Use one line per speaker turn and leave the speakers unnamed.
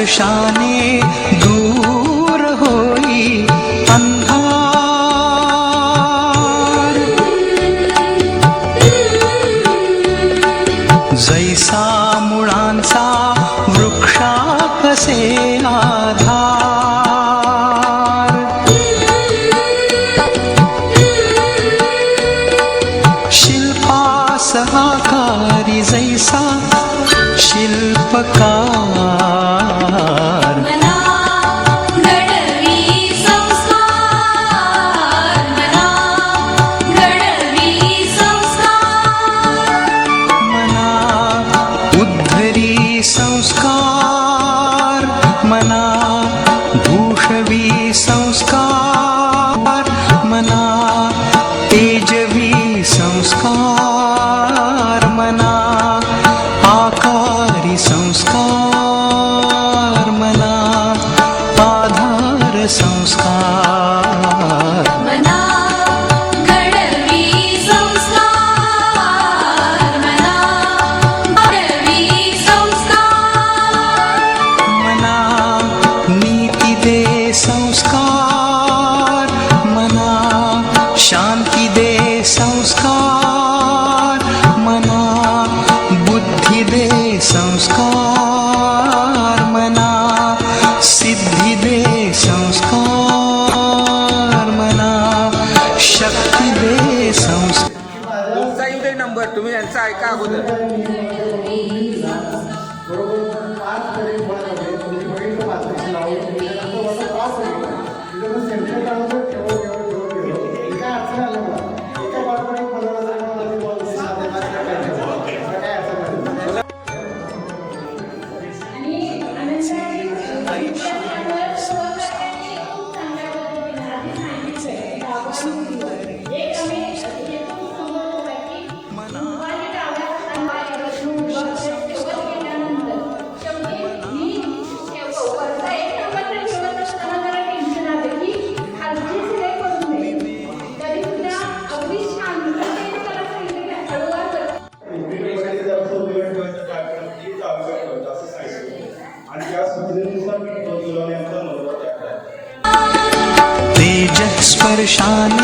स्पर्शाने दूर होई अंधार। जैसा मुळांचा वृक्षा कसे आधार। शिल्पास आकारी जैसा शिल्पकार।
मना घडवी संस्कार, मना घडवी संस्कार।
मना उद्धरी संस्कार, मना भूषवी संस्कार, मना तेजवी संस्कार, मना आकारी संस्कार, मना आधार संस्कार।
मना घडवी संस्कार, मना घडवी संस्कार।
मना नीती दे संस्कार, मना शांती दे संस्कार, मना बुद्धी दे संस्कार, मना सिद्धी दे संस्कार, मना शक्ती दे संस्कार।
तुमचा येऊ दे नंबर, तुम्ही यांचा ऐका अगोदर।
तेज स्पर्शाने